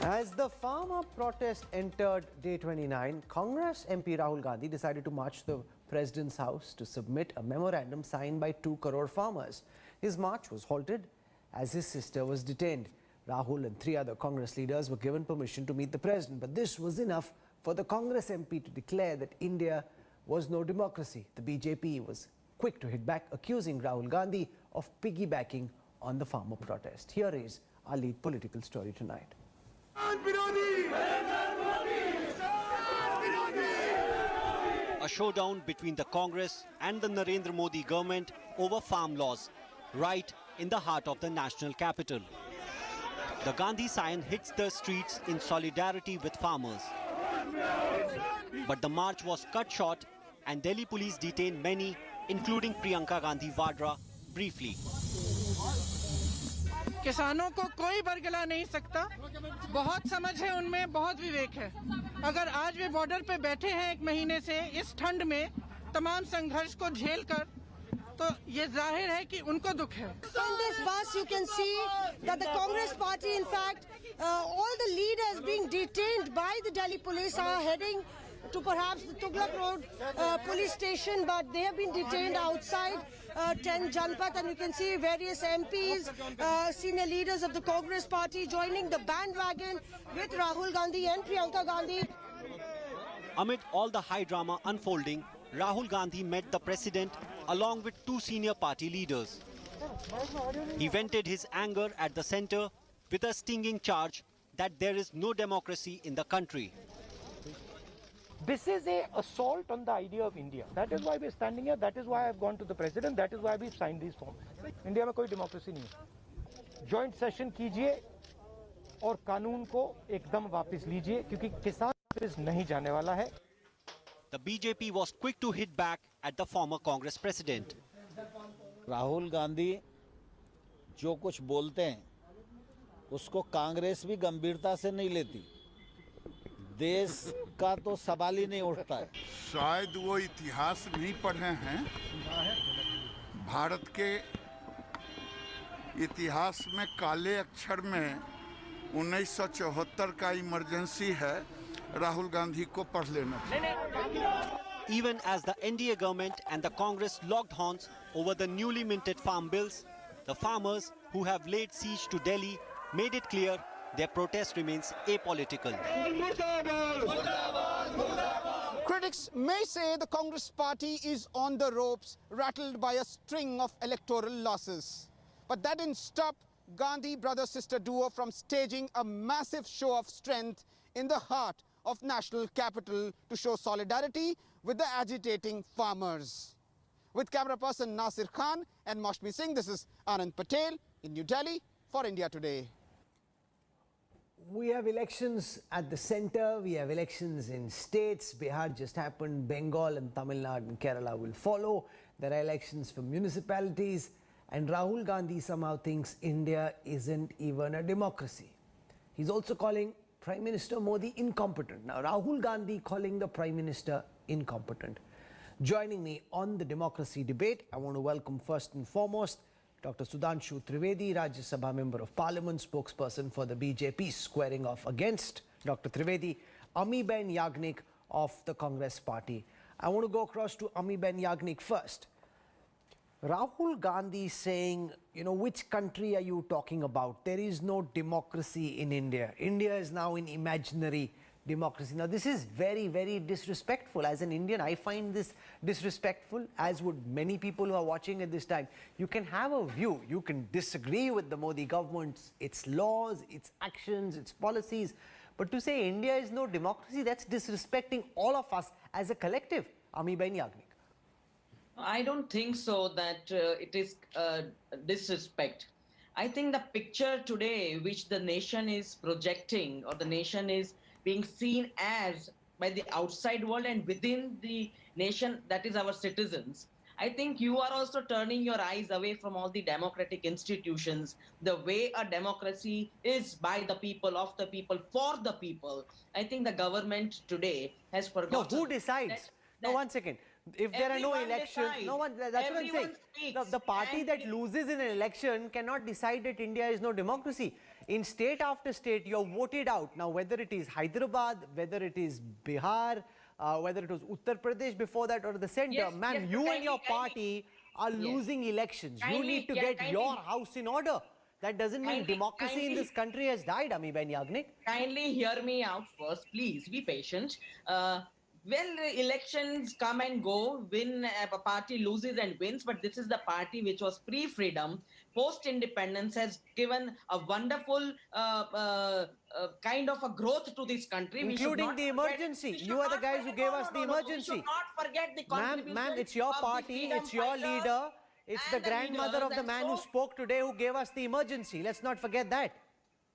As the farmer protest entered day 29, Congress MP Rahul Gandhi decided to march to the President's house to submit a memorandum signed by 2 crore farmers. His march was halted as his sister was detained. Rahul and 3 other Congress leaders were given permission to meet the President, but this was enough for the Congress MP to declare that India was no democracy. The BJP was quick to hit back, accusing Rahul Gandhi of piggybacking on the farmer protest. Here is our lead political story tonight. A showdown between the Congress and the Narendra Modi government over farm laws, right in the heart of the national capital. The Gandhi sign hits the streets in solidarity with farmers. But the march was cut short and Delhi police detained many, including Priyanka Gandhi briefly. किसानों को कोई बरगला नहीं सकता, बहुत समझ है उनमें, बहुत विवेक है। अगर आज वे बॉर्डर पे बैठे हैं 1 महीने से इस ठंड में तमाम संघर्ष को झेल कर, तो ये जाहिर है कि उनको दुख है। On this bus you can see that the Congress party, in fact, all the leaders being detained by the Delhi police are heading to perhaps the Tughlaq Road police station, but they have been detained outside 10 Janpat, and you can see various MPs, senior leaders of the Congress party joining the bandwagon with Rahul Gandhi and Priyanka Gandhi. Amid all the high drama unfolding, Rahul Gandhi met the President along with 2 senior party leaders. He vented his anger at the centre with a stinging charge that there is no democracy in the country. This is an assault on the idea of India. That is why we are standing here. That is why I have gone to the President. That is why we signed these forms. India में कोई democracy नहीं है. Joint session कीजिए और कानून को एकदम वापस लीजिए, क्योंकि किसान वापस नहीं जाने वाला है. The BJP was quick to hit back at the former Congress president. Rahul Gandhi जो कुछ बोलते हैं उसको कांग्रेस भी गंभीरता से नहीं लेती. देश का तो सवाल ही नहीं उठता है. शायद वो इतिहास नहीं पढ़े हैं. भारत के इतिहास में काले अक्षर में 1974 का इमरजेंसी है. राहुल गांधी को पढ़ लेना चाहिए. Even as the NDA government and the Congress locked horns over the newly minted farm bills, the farmers who have laid siege to Delhi made it clear their protest remains apolitical. Critics may say the Congress party is on the ropes, rattled by a string of electoral losses. But that didn't stop Gandhi brother-sister duo from staging a massive show of strength in the heart of national capital to show solidarity with the agitating farmers. With camera person Nasir Khan and Maushmi Singh, this is Anand Patel in New Delhi for India Today. We have elections at the centre, we have elections in states. Bihar just happened, Bengal and Tamil Nadu and Kerala will follow. There are elections for municipalities, and Rahul Gandhi somehow thinks India isn't even a democracy. He's also calling Prime Minister Modi incompetent. Now, Rahul Gandhi calling the Prime Minister incompetent. Joining me on the democracy debate, I want to welcome first and foremost Dr. Sudhanshu Trivedi, Rajya Sabha Member of Parliament, spokesperson for the BJP, squaring off against Dr. Trivedi, Amiben Yagnik of the Congress party. I want to go across to Amiben Yagnik first. Rahul Gandhi saying, you know, which country are you talking about? There is no democracy in India. India is now in imaginary democracy. Now, this is very, very disrespectful. As an Indian, I find this disrespectful, as would many people who are watching at this time. You can have a view. You can disagree with the Modi government, its laws, its actions, its policies. But to say India is no democracy, that's disrespecting all of us as a collective. Amiben Yagnik. I don't think so that it is disrespect. I think the picture today which the nation is projecting, or the nation is being seen as by the outside world and within the nation, that is our citizens. I think you are also turning your eyes away from all the democratic institutions, the way a democracy is by the people, of the people, for the people. I think the government today has forgotten. No, who decides? No, one second. If there are no elections, that's what I'm saying. The party that loses in an election cannot decide that India is no democracy. In state after state, you're voted out. Now, whether it is Hyderabad, whether it is Bihar, whether it was Uttar Pradesh before that or the center, Yes, ma'am, yes, you but and your kindly- party are losing elections. You Kindly, need to yeah, get kindly- your house in order. That doesn't mean democracy in this country has died, Amiben Yagnik. Kindly hear me out first, please. Be patient. Well, elections come and go, a party loses and wins, but this is the party which was pre-freedom, post-independence, has given a wonderful kind of a growth to this country. We should Including not the forget- emergency. we should You are the not guys who forget- gave no, us no, the no, no. emergency. We should not forget the contribution. Ma'am, it's your of the party, freedom it's your fighters leader, it's the and grandmother leaders, of the and man who so- spoke today who gave us the emergency. Let's not forget that.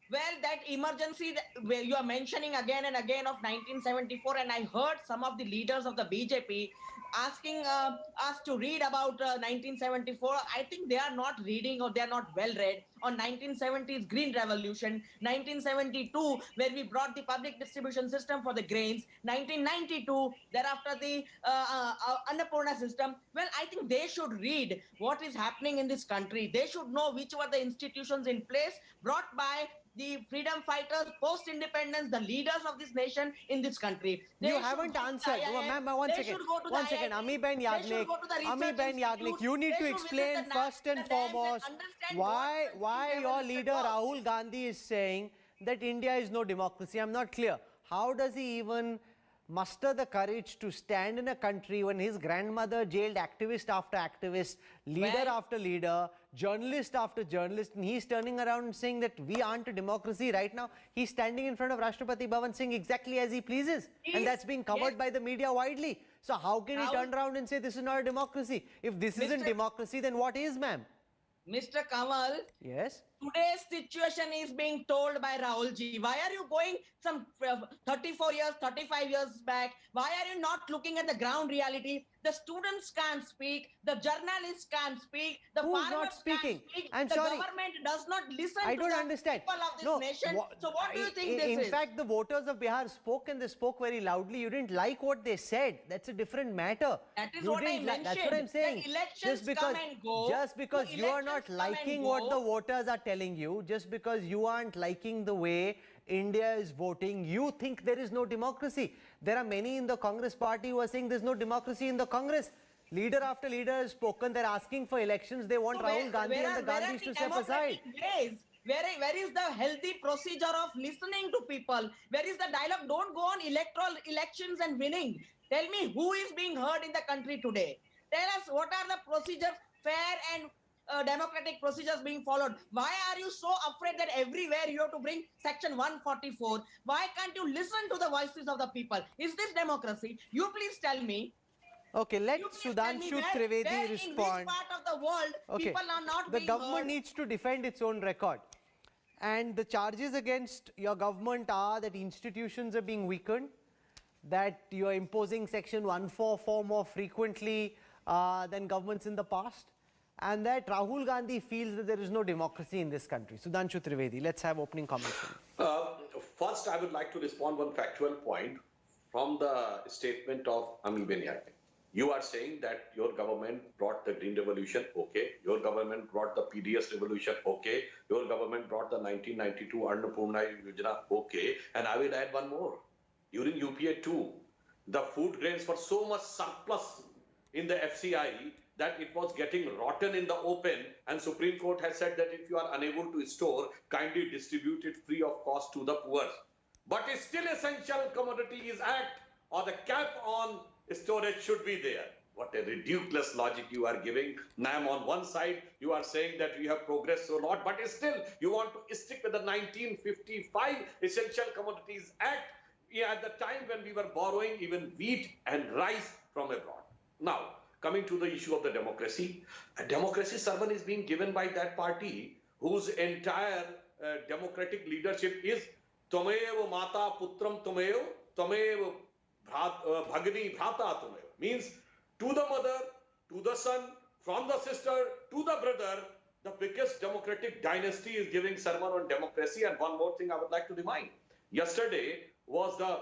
Well, that emergency where you are mentioning again and again of 1974, and I heard some of the leaders of the BJP asking us to read about 1974. I think they are not reading or they are not well read on 1970s Green Revolution, 1972 where we brought the public distribution system for the grains, 1992 thereafter the Annapurna system. Well, I think they should read what is happening in this country. They should know which were the institutions in place brought by the freedom fighters, post-independence, the leaders of this nation in this country. They You should haven't go to the answered. IIM. Ma'am, one They second. should go to the One second. IIT. Amiben They Yagnik. should go to the research Amiben Yagnik, institutes. you need They to should visit explain the first and the dams foremost understand why what your the leader was. Rahul Gandhi is saying that India is no democracy. I'm not clear. How does he even muster the courage to stand in a country when his grandmother jailed activist after activist, leader Well- after leader, journalist after journalist, and he's turning around and saying that we aren't a democracy right now? He's standing in front of Rashtrapati Bhawan saying exactly as he pleases, and that's being covered Yes. by the media widely. So how can he Rahul- turn around and say this is not a democracy? If this isn't Mr. democracy, then what is, ma'am? Mr. Kanwal, Yes? today's situation is being told by Rahul ji. Why are you going some 34 years, 35 years back? Why are you not looking at the ground reality? The students can't speak, the journalists can't speak, the Who's not farmers speaking? can't speak, I'm the sorry. government does not listen I to don't the understand. people of this No, nation. So what do you think in this is? fact, the voters of Bihar spoke and they spoke very loudly. You didn't like what they said. That's a different matter. That is You what I didn't like- That's what I'm mentioned. saying. The elections come and go. Just because The you are not elections come and liking go. what the voters are telling you, just because you aren't liking the way India is voting, you think there is no democracy. There are many in the Congress party who are saying there's no democracy in the Congress. Leader after leader has spoken. They're asking for elections. They want So Rahul Gandhi and the where are Gandhis the to step aside. democratic ways? Where is the healthy procedure of listening to people? Where is the dialogue? Don't go on electoral elections and winning. Tell me who is being heard in the country today. Tell us what are the procedures, fair and democratic procedures being followed. Why are you so afraid that everywhere you have to bring section 144? Why can't you listen to the voices of the people? Is this democracy? You please tell me. Okay, let You please tell me Sudhanshu where Trivedi in respond. which part of the world Okay, people are not the being government heard? needs to defend its own record. And the charges against your government are that institutions are being weakened, that you are imposing section 144 more frequently than governments in the past, and that Rahul Gandhi feels that there is no democracy in this country. Sudhanshu Trivedi, let's have opening comments from you. First, I would like to respond one factual point from the statement of Amiben Yagnik. You are saying that your government brought the Green Revolution, okay. Your government brought the PDS Revolution, okay. Your government brought the 1992 Annapurna Yojana, okay. And I will add one more. During UPA 2, the food grains were so much surplus in the FCI that it was getting rotten in the open, and Supreme Court has said that if you are unable to store, kindly distribute it free of cost to the poor. But it's still Essential Commodities Act or the cap on storage should be there. What a ridiculous logic you are giving. Ma'am, on one side, you are saying that we have progressed so lot, but still you want to stick with the 1955 Essential Commodities Act at the time when we were borrowing even wheat and rice from abroad. Now, coming to the issue of the democracy, a democracy sermon is being given by that party whose entire democratic leadership is Twamev Mata Putram Twamev, Twamev Bhagini Bhrata Twamev. Means to the mother, to the son, from the sister, to the brother, the biggest democratic dynasty is giving sermon on democracy. And one more thing I would like to remind. Yesterday was the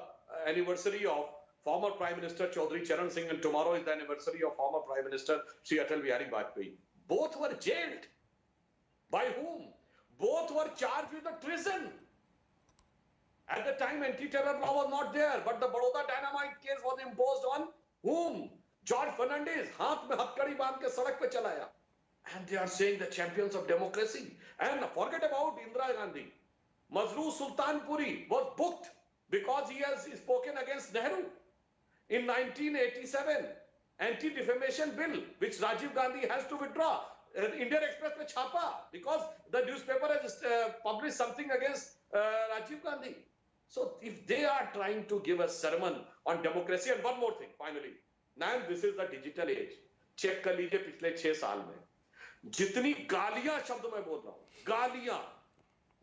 anniversary of former Prime Minister Chaudhry Charan Singh, and tomorrow is the anniversary of former Prime Minister Sri Atal Bihari Vajpayee. Both were jailed. By whom? Both were charged with the treason. At the time, anti-terror law was not there, but the Baroda dynamite case was imposed on whom? George Fernandez, हाथ में हथकड़ी बांध के सड़क पे चलाया. And they are saying the champions of democracy. And forget about Indira Gandhi. Masroor Sultanpuri was booked because he has spoken against Nehru. In 1987, anti-defamation bill, which Rajiv Gandhi has to withdraw. Indian Express में छापा because the newspaper has published something against Rajiv Gandhi. So if they are trying to give a sermon on democracy, and one more thing, finally, now this is the digital age. Check कर लीजिए पिछले 6 साल में जितनी गालियां शब्द मैं बोल रहा हूं, गालियां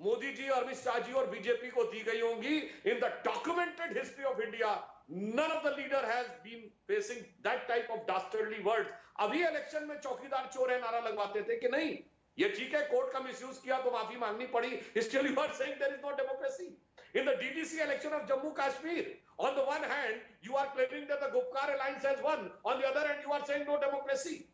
मोदी जी, अमित शाह जी और बीजेपी को दी गई होंगी, in the documented history of India, none of the leader has been facing that type of dastardly words. अभी इलेक्शन में चौकीदार चोर है नारा लगवाते थे कि नहीं, ये ठीक है, कोर्ट का मिसयूज किया तो माफी मांगनी पड़ी. Still you are saying there is no democracy. In the DDC election of Jammu Kashmir, on the one hand, you are claiming that the Gupkar alliance has won. On the other hand, you are saying no democracy.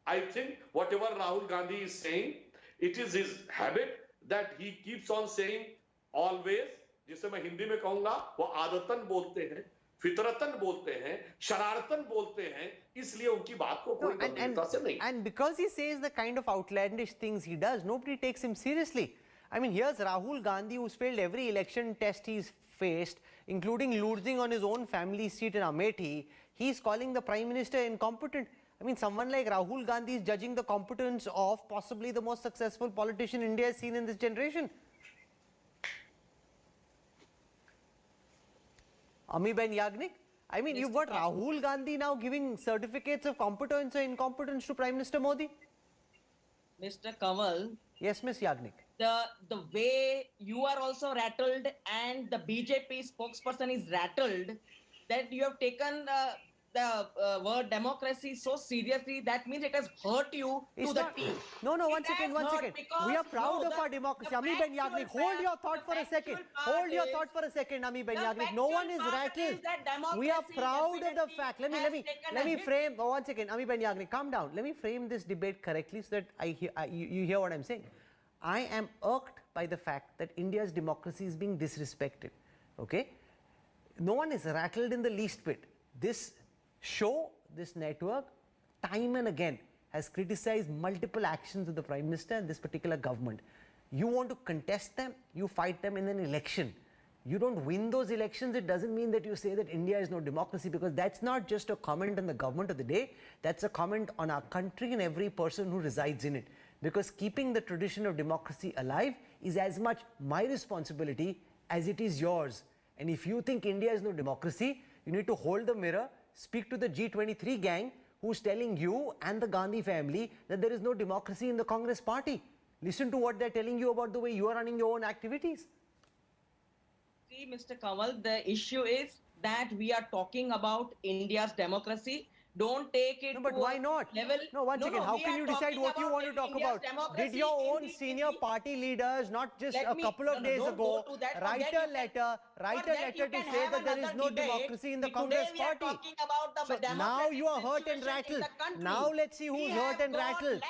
I think whatever Rahul Gandhi is saying, it is his habit that he keeps on saying always, जिसे मैं हिंदी में कहूंगा, वो आदतन बोलते हैं, फितरतन बोलते हैं, शरारतन बोलते हैं, इसलिए उनकी बात को कोई गंभीरता से नहीं. And because he says the kind of outlandish things he does, nobody takes him seriously. I mean, here's Rahul Gandhi, who's failed every election test he's faced, including losing on his own family seat in Amethi. He's calling the Prime Minister incompetent. I mean, someone like Rahul Gandhi is judging the competence of possibly the most successful politician India has seen in this generation. Amiben Yagnik? I mean, you've got Rahul Gandhi now giving certificates of competence or incompetence to Prime Minister Modi. Mr. Kanwal. Yes, Ms. Yagnik. The way you are also rattled and the BJP spokesperson is rattled, that you have taken the word democracy so seriously, that means it has hurt you to the teeth. No, one second. We are proud of our democracy. Amiben Yagnik, hold your thought for a second. Amiben Yagnik. No one is rattled. We are proud of the fact. Let me frame, one second, Amiben Yagnik, calm down. Let me frame this debate correctly so that you hear what I'm saying. I am irked by the fact that India's democracy is being disrespected. Okay? No one is rattled in the least bit. This show, this network, time and again has criticized multiple actions of the Prime Minister and this particular government. You want to contest them, you fight them in an election. You don't win those elections, it doesn't mean that you say that India is no democracy, because that's not just a comment on the government of the day, that's a comment on our country and every person who resides in it. Because keeping the tradition of democracy alive is as much my responsibility as it is yours. And if you think India is no democracy, you need to hold the mirror, speak to the G23 gang who's telling you and the Gandhi family that there is no democracy in the Congress party. Listen to what they're telling you about the way you are running your own activities. See, Mr. Kanwal, the issue is that we are talking about India's democracy. Don't take it but why not? Level. No, one second. How can you decide what you want to talk about? Did your own senior party leaders, not just a couple of days ago, write a letter to say that there is no democracy in the Congress party? So now you are hurt and rattled. Now let's see who's hurt and rattled.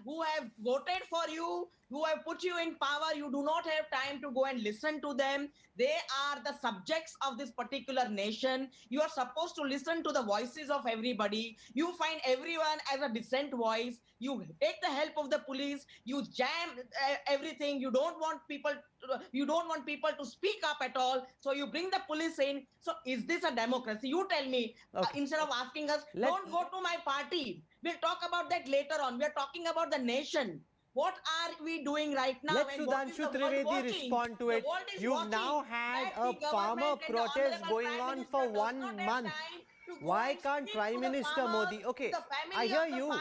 Who have voted for you, who have put you in power. You do not have time to go and listen to them. They are the subjects of this particular nation. You are supposed to listen to the voices of everybody. You find everyone as a dissent voice. You take the help of the police. You jam everything. You don't want people to speak up at all. So you bring the police in. So is this a democracy? You tell me. Okay. Instead of asking us, don't go to my party. We'll talk about that later on. We're talking about the nation. What are we doing right now? Let Sudhanshu Trivedi respond to it. You've now had a farmer protest going on for 1 month. Why can't Prime Minister Modi? Okay, I hear you.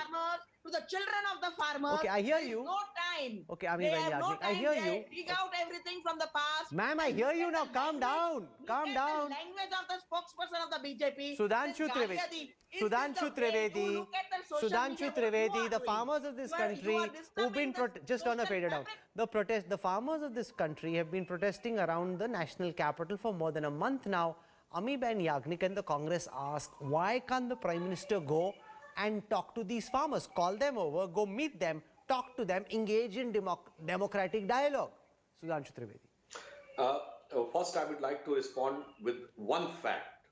To the children of the farmers. Okay, I hear you. No time. Okay, Amiben Yagnik, I hear you. Dig out everything from the past. Ma'am, I hear you now. Calm down. Calm down. The language of the spokesperson of the BJP. Sudhanshu Trivedi, the farmers of this country who've been just on a faded out. The farmers of this country have been protesting around the national capital for more than a month now. Amiben Yagnik and the Congress ask, why can't the Prime Minister go and talk to these farmers, call them over, go meet them, talk to them, engage in democratic dialogue. Sudhanshu Trivedi. First, I would like to respond with one fact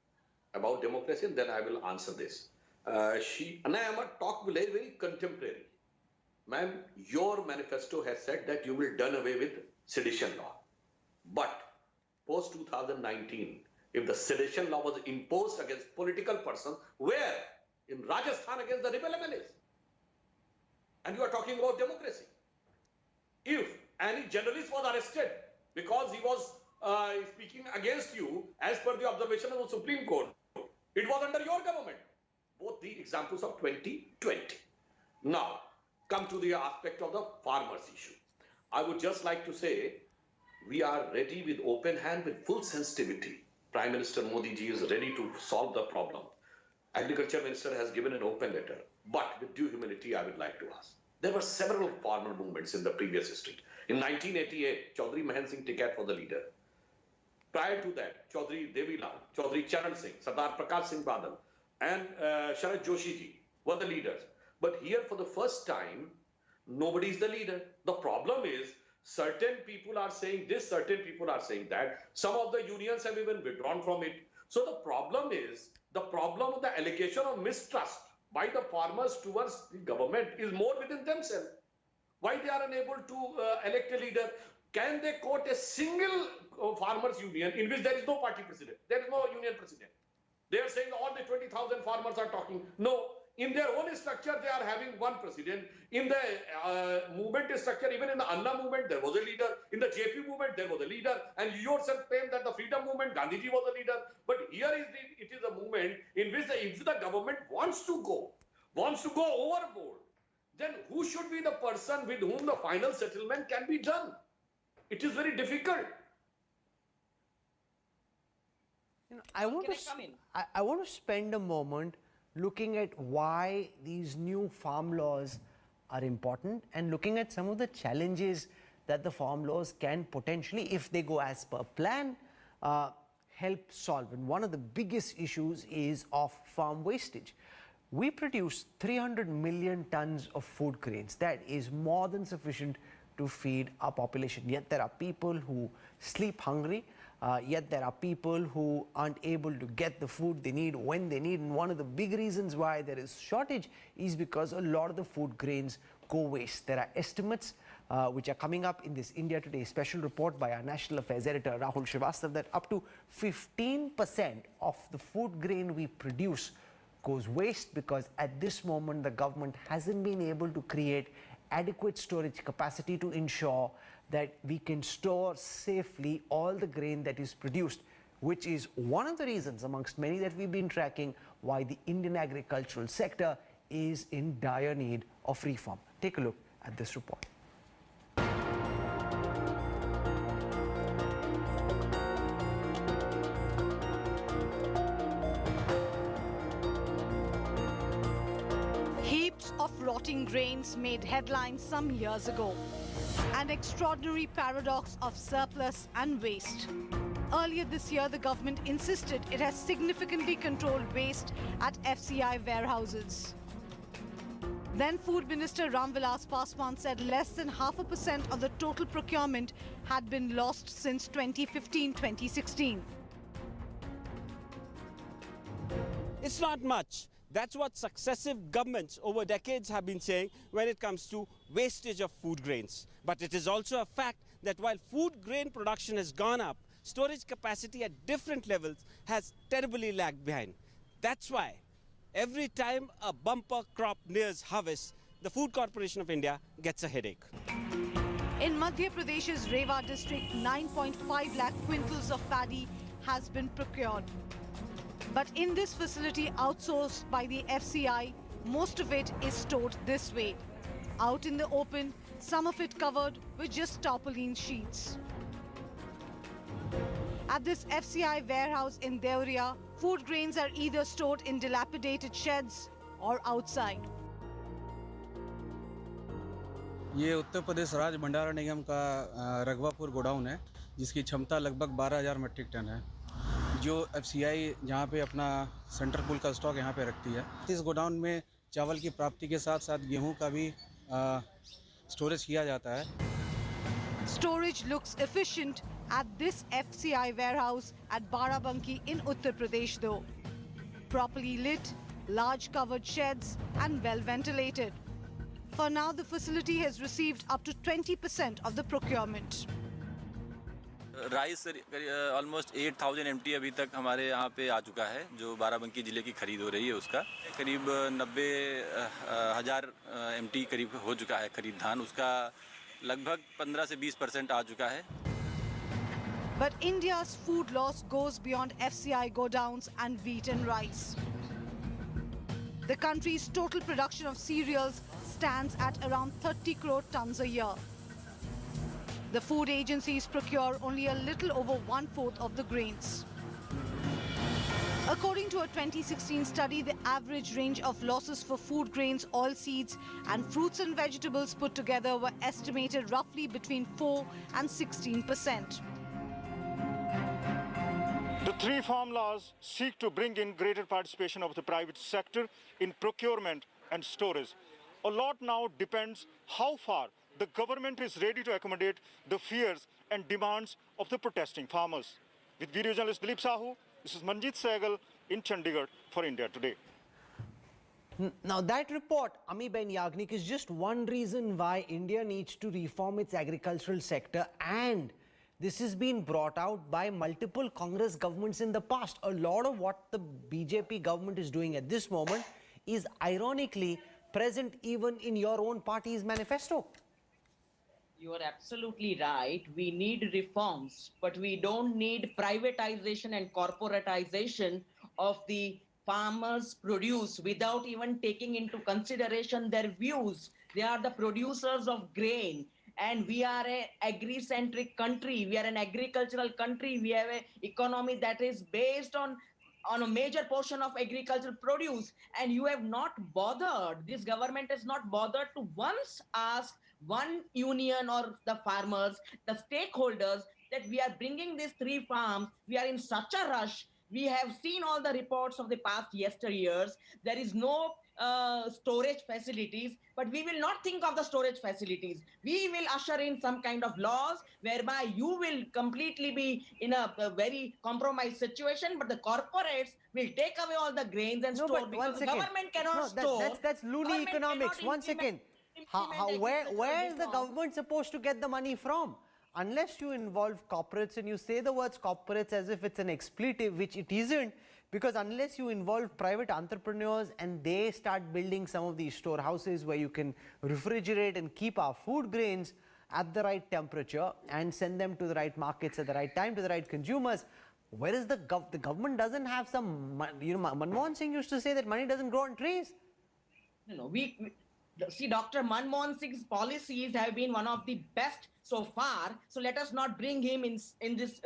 about democracy, and then I will answer this. Anayama talk very, very contemporary. Ma'am, your manifesto has said that you will done away with sedition law. But post 2019, if the sedition law was imposed against political persons, where? In Rajasthan against the rebel MLAs. And you are talking about democracy. If any journalist was arrested because he was speaking against you as per the observation of the Supreme Court, it was under your government. Both the examples of 2020. Now, come to the aspect of the farmers issue. I would just like to say, we are ready with open hand, with full sensitivity. Prime Minister Modi ji is ready to solve the problem. Agriculture Minister has given an open letter. But with due humility, I would like to ask. There were several farmer movements in the previous history. In 1988, Chaudhry Mahan Singh Tikat was the leader. Prior to that, Chaudhry Devilal, Chaudhry Charan Singh, Sardar Prakash Singh Badal, and Sharad Joshi ji were the leaders. But here, for the first time, nobody is the leader. The problem is, certain people are saying this, certain people are saying that. Some of the unions have even withdrawn from it. So the problem is, the problem of the allegation of mistrust by the farmers towards the government is more within themselves. Why they are unable to elect a leader? Can they quote a single farmers union in which there is no party president? There is no union president. They are saying all the 20,000 farmers are talking. No. In their own structure, they are having one president. In the movement structure, even in the Anna movement, there was a leader. In the JP movement, there was a leader. And you yourself claim that the freedom movement, Gandhiji was a leader. But here it is a movement in which if the government wants to go overboard, then who should be the person with whom the final settlement can be done? It is very difficult. You know, I want to spend a moment looking at why these new farm laws are important and looking at some of the challenges that the farm laws can potentially, if they go as per plan, help solve. And one of the biggest issues is of farm wastage. We produce 300 million tons of food grains. That is more than sufficient to feed our population. Yet there are people who sleep hungry. Yet there are people who aren't able to get the food they need when they need. And one of the big reasons why there is shortage is because a lot of the food grains go waste. There are estimates which are coming up in this India Today special report by our National Affairs editor Rahul Srivastav that up to 15% of the food grain we produce goes waste because at this moment the government hasn't been able to create adequate storage capacity to ensure that we can store safely all the grain that is produced, which is one of the reasons amongst many that we've been tracking why the Indian agricultural sector is in dire need of reform. Take a look at this report. Heaps of rotting grains made headlines some years ago. An extraordinary paradox of surplus and waste. Earlier this year, the government insisted it has significantly controlled waste at FCI warehouses. Then Food Minister Ram Vilas Paswan said less than 0.5% of the total procurement had been lost since 2015-2016. It's not much. That's what successive governments over decades have been saying when it comes to wastage of food grains. But it is also a fact that while food grain production has gone up, storage capacity at different levels has terribly lagged behind. That's why every time a bumper crop nears harvest, the Food Corporation of India gets a headache. In Madhya Pradesh's Rewa district, 9.5 lakh quintals of paddy has been procured. But in this facility outsourced by the FCI, most of it is stored this way. Out in the open, some of it covered with just tarpaulin sheets. At this FCI warehouse in Deoria, food grains are either stored in dilapidated sheds or outside. ये उत्तर प्रदेश राज्य भंडारण निगम का रघवापुर godown है, जिसकी क्षमता लगभग 12,000 metric ton है, जो FCI जहाँ पे अपना सेंटर पूल का स्टॉक यहाँ पे रखती है। इस गोडाउन में चावल की प्राप्ति के साथ साथ गेहूं का भी स्टोरेज किया जाता है। Storage looks efficient at this FCI warehouse at Barabanki in Uttar Pradesh though. Properly lit, large covered sheds and well ventilated. For now, the facility has received up to 20% of the procurement. Rice almost 8000 MT अभी तक हमारे यहाँ पे आ चुका है, जो बाराबंकी ज़िले की खरीद हो रही है उसका करीब 90,000 MT करीब हो चुका है खरीद धान, उसका लगभग 15 से 20% आ चुका है। But India's food loss goes beyond FCI godowns and wheat and rice. The country's total production of cereals stands at around 30 crore tons a year. The food agencies procure only a little over 1/4 of the grains. According to a 2016 study, the average range of losses for food grains, oilseeds and fruits and vegetables put together were estimated roughly between 4 and 16%. The three farm laws seek to bring in greater participation of the private sector in procurement and storage. A lot now depends how far the government is ready to accommodate the fears and demands of the protesting farmers. With video journalist Dilip Sahu, this is Manjit Sehgal in Chandigarh for India Today. Now that report, Amiben Yagnik, is just one reason why India needs to reform its agricultural sector, and this has been brought out by multiple Congress governments in the past. A lot of what the BJP government is doing at this moment is ironically present even in your own party's manifesto. You are absolutely right. We need reforms, but we don't need privatization and corporatization of the farmers' produce without even taking into consideration their views. They are the producers of grain, and we are an agri-centric country. We are an agricultural country. We have an economy that is based on a major portion of agricultural produce, and you have not bothered, this government has not bothered to once ask one union or the farmers, the stakeholders, that we are bringing these three farms, we are in such a rush. We have seen all the reports of the past yesteryears. There is no storage facilities, but we will not think of the storage facilities. We will usher in some kind of laws whereby you will completely be in a very compromised situation, but the corporates will take away all the grains and store, because the government cannot store. That's loony economics. One second. Where is the government supposed to get the money from? Unless you involve corporates, and you say the words corporates as if it's an expletive, which it isn't, because unless you involve private entrepreneurs and they start building some of these storehouses where you can refrigerate and keep our food grains at the right temperature and send them to the right markets at the right time to the right consumers, where is the government doesn't have some, you know, Manmohan Singh used to say that money doesn't grow on trees. No, see, Dr. Manmohan Singh's policies have been one of the best so far. So let us not bring him in this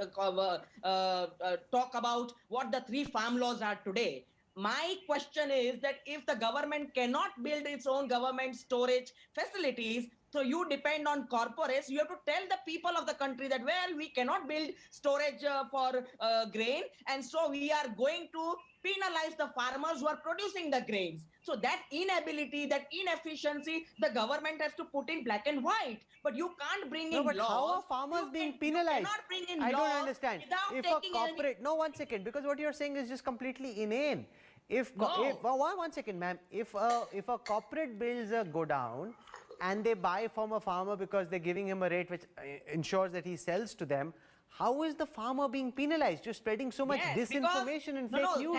talk about what the three farm laws are today. My question is that if the government cannot build its own government storage facilities, so you depend on corporates, you have to tell the people of the country that, well, we cannot build storage for grain, and so we are going to penalize the farmers who are producing the grains. So that inability, that inefficiency, the government has to put in black and white. But you can't bring in laws. How are farmers being penalized? I don't understand. If a corporate, one second, because what you're saying is just completely inane. One second, ma'am. If a corporate builds a godown and they buy from a farmer because they're giving him a rate which ensures that he sells to them, how is the farmer being penalized? You're spreading so much disinformation and fake news.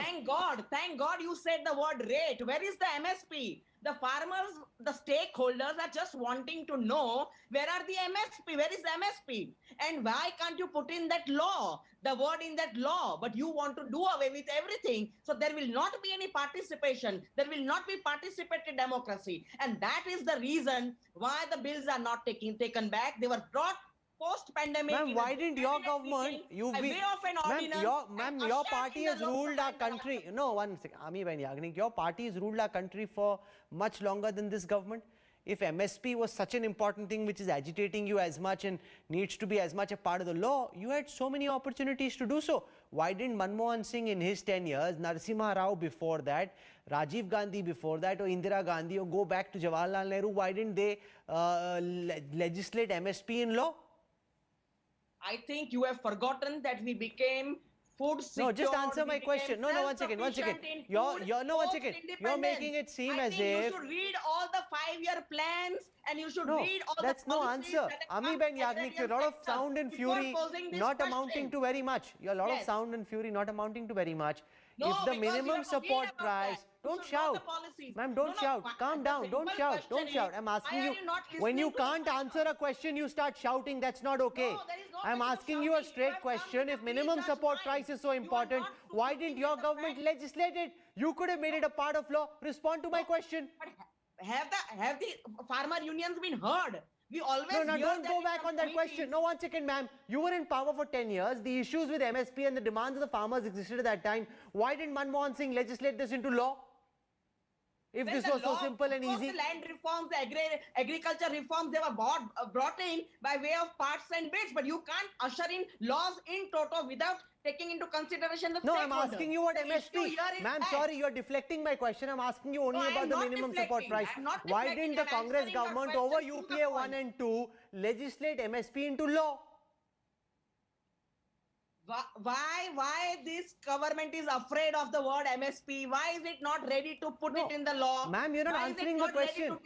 Thank God you said the word rate. Where is the MSP? The farmers, the stakeholders are just wanting to know, where are the MSP? Where is the MSP? And why can't you put in that law, the word in that law? But you want to do away with everything. So there will not be any participation. There will not be participatory democracy. And that is the reason why the bills are not taken back. They were brought post-pandemic. Ma'am, why didn't your government, your party has ruled our country. No, one second, Amiben Yagnik, your party has ruled our country for much longer than this government. if MSP was such an important thing which is agitating you as much and needs to be as much a part of the law, you had so many opportunities to do so. Why didn't Manmohan Singh in his 10 years, Narasimha Rao before that, Rajiv Gandhi before that, or Indira Gandhi, or go back to Jawaharlal Nehru, why didn't they legislate MSP in law? I think you have forgotten that we became food secure. No, just answer my question. No, one second. You're making it seem as if... you should read all the 5-year plans and you should read all that's the no answer. Ami Ben Yagnik, a lot of sound and fury not amounting to very much. You're a lot of sound and fury not amounting to very much. No, if the minimum support price... Don't shout. Ma'am, don't shout. Calm down. Don't shout. Don't shout. I'm asking you... When you can't answer a question, you start shouting. That's not okay. I'm asking you a straight question. If minimum support price is so important, why didn't your government legislate it? You could have made it a part of law. Respond to my question. Have the farmer unions been heard? We always don't go back on that question. No, 1 second, ma'am. You were in power for 10 years. The issues with MSP and the demands of the farmers existed at that time. Why didn't Manmohan Singh legislate this into law? If this was so simple and easy. The land reforms, the agriculture reforms, they were brought in by way of parts and bits. But you can't usher in laws in toto without taking into consideration the I'm asking you what MSP. Ma'am, sorry, you're deflecting my question. I'm asking you only about the minimum support price. Why didn't the Congress government over UPA 1 and 2 legislate MSP into law? Why this government is afraid of the word MSP? Why is it not ready to put it in the law? Ma'am, you're not answering the question.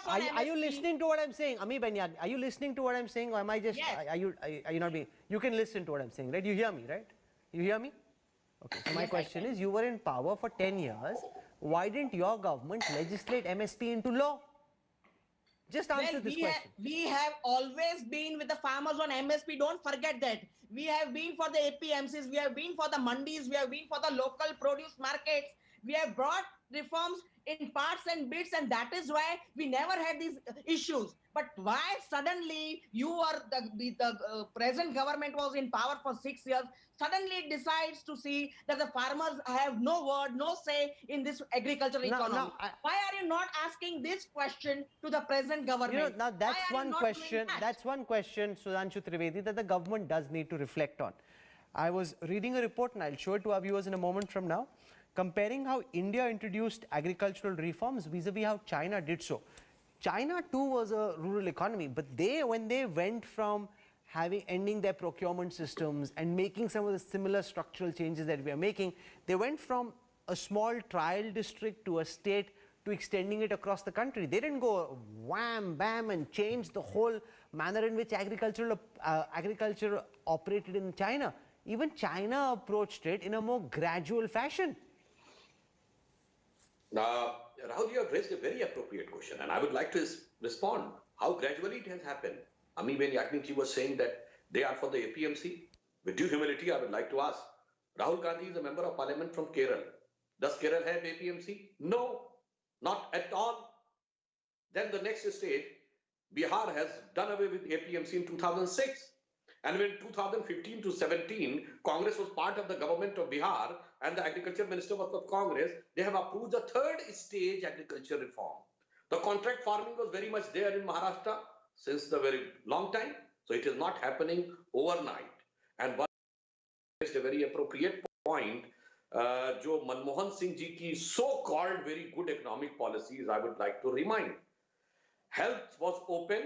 Are you listening to what I'm saying? Ami Banyag, are you listening to what I'm saying, or am I just... Yes. Are you not being... You can listen to what I'm saying, right? You hear me, right? You hear me? Okay, so my question is, you were in power for 10 years. Why didn't your government legislate MSP into law? Just answer this question. We have always been with the farmers on MSP. Don't forget that. We have been for the APMCs. We have been for the mandis. We have been for the local produce markets. We have brought reforms in parts and bits, and that is why we never had these issues. But why suddenly the present government was in power for 6 years, suddenly it decides to see that the farmers have no word, no say in this agricultural economy? Why are you not asking this question to the present government? Now that's one question. That's one question, Sudhanshu Trivedi, that the government does need to reflect on. I was reading a report, and I'll show it to our viewers in a moment from now, comparing how India introduced agricultural reforms vis-a-vis how China did so. China too was a rural economy, but when they went from ending their procurement systems and making some of the similar structural changes that we are making, they went from a small trial district to a state to extending it across the country. They didn't go wham, bam and change the whole manner in which agriculture operated in China. Even China approached it in a more gradual fashion. Rahul, you have raised a very appropriate question, and I would like to respond. How gradually it has happened. Ami Ben Yagnik was saying that they are for the APMC. With due humility, I would like to ask, Rahul Gandhi is a member of parliament from Kerala. Does Kerala have APMC? No, not at all. Then the next stage, Bihar has done away with APMC in 2006. And when 2015 to 17, Congress was part of the government of Bihar and the agriculture minister was of Congress, they have approved the third stage agriculture reform. The contract farming was very much there in Maharashtra since the very long time. So it is not happening overnight. And one is a very appropriate point, jo Manmohan Singh ji ki so-called very good economic policies, I would like to remind. Health was open,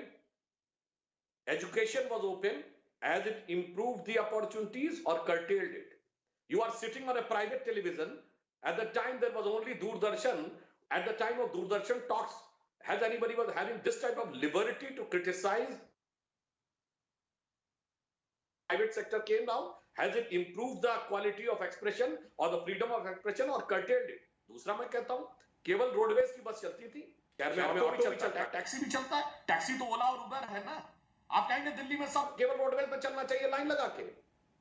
education was open, as it improved the opportunities or curtailed it. You are sitting on a private television. At the time there was only Doordarshan. At the time of Doordarshan talks, has anybody was having this type of liberty to criticize? Private sector came down. Has it improved the quality of expression or the freedom of expression or curtailed it? दूसरा मैं कहता हूँ, केवल roadways की बस चलती थी. Auto भी चलता है, टैक्सी भी चलता है. टैक्सी तो ओला और उबर है ना. आप कहेंगे दिल्ली में सब केवल रोडवेज पे चलना चाहिए लाइन लगा के.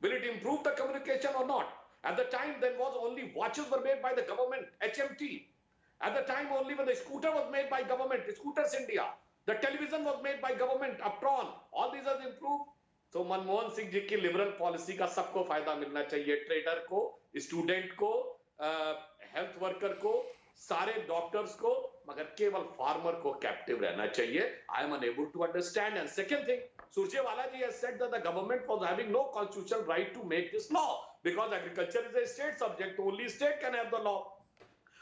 Will it improve the communication or not? At the time, there was only watches were made by the government, HMT. At the time, only when the scooter was made by government, Scooters India. The television was made by government, Aptron. All these are improved. So Manmohan Singh ji की liberal policy का सबको फायदा मिलना चाहिए. Trader को, student को, health worker को, सारे डॉक्टर्स को, मगर केवल फार्मर को कैप्टिव रहना चाहिए. I am unable to understand. And second thing, Surjewala ji has said that the government was having no constitutional right to make this law because agriculture is a state subject. Only state can have the law.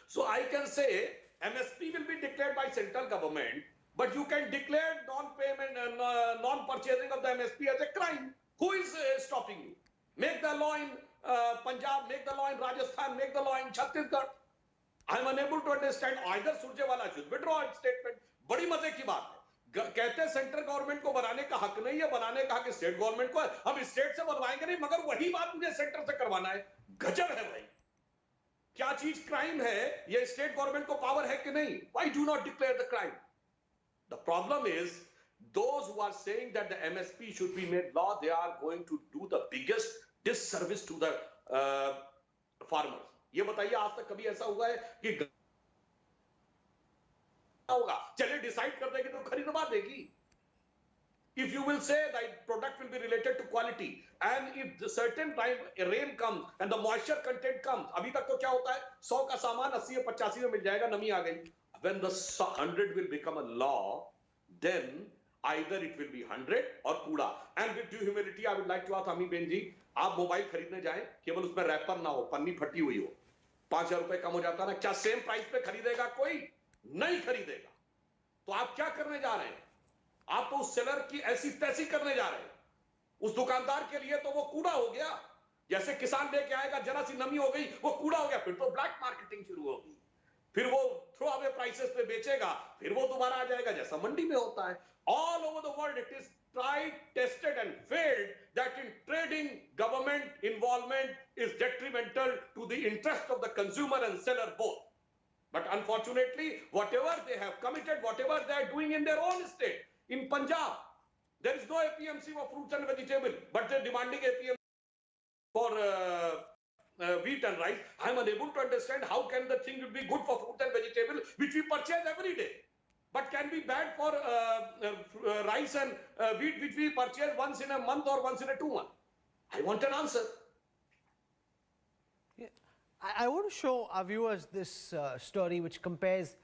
So I can say MSP will be declared by central government, but you can declare non-payment and non-purchasing of the MSP as a crime. Who is stopping you? Make the law in Punjab, make the law in Rajasthan, make the law in Chhattisgarh. I am unable to understand. Either Surjewala should withdraw its statement. बड़ी मजे की बात है. कहते हैं central government को बनाने का हक नहीं है, बनाने का हक स्टेट गवर्नमेंट को है. हम स्टेट से बनवाएंगे नहीं, मगर वही बात मुझे सेंटर से करवाना है. गजब है भाई. क्या चीज क्राइम है? ये स्टेट गवर्नमेंट को पावर है कि नहीं? Why do not declare the crime? The problem is those who are saying that the MSP should be made law, they are going to do the biggest disservice to the farmers. ये बताइए, आज तक कभी ऐसा हुआ है कि होगा चलिए डिसाइड कर देगी तो खरीदवा देगी? If you will say that product will be related to quality and if the certain time rain comes and the moisture content comes, अभी तक तो क्या होता है 100 का सामान 80 या 85 में मिल जाएगा, नमी आ गई. When the 100 will become a law, then either it will be 100 or कूड़ा. And with due humility, I would like to ask अमी बेन जी, आप मोबाइल खरीदने जाएं, केवल उसमें रैपर ना हो, पन्नी फटी हुई हो, 5,000 रुपए कम हो जाता ना, क्या सेम प्राइस पे खरीदेगा? कोई नहीं खरीदेगा. तो आप क्या करने जा रहे हैं? आप तो उस सेलर की ऐसी तैसी करने जा रहे हैं. उस दुकानदार के लिए तो वो कूड़ा हो गया. जैसे किसान लेके आएगा, जरा सी नमी हो गई, वो कूड़ा हो गया. फिर तो ब्लैक मार्केटिंग शुरू होगी, फिर वो थ्रो अवे प्राइसेस पे बेचेगा, फिर वो दोबारा आ जाएगा जैसा मंडी में होता है. All over the world it is tried, tested and failed that in trading government involvement is detrimental to the interest of the consumer and seller both. But unfortunately, whatever they have committed, whatever they are doing in their own state, in Punjab, there is no APMC for fruits and vegetables, but they are demanding APMC for wheat and rice. I am unable to understand how can the thing be good for fruit and vegetable which we purchase every day, but can be bad for rice and wheat which we purchase once in a month or once in a 2 months. I want an answer. I want to show our viewers this story which compares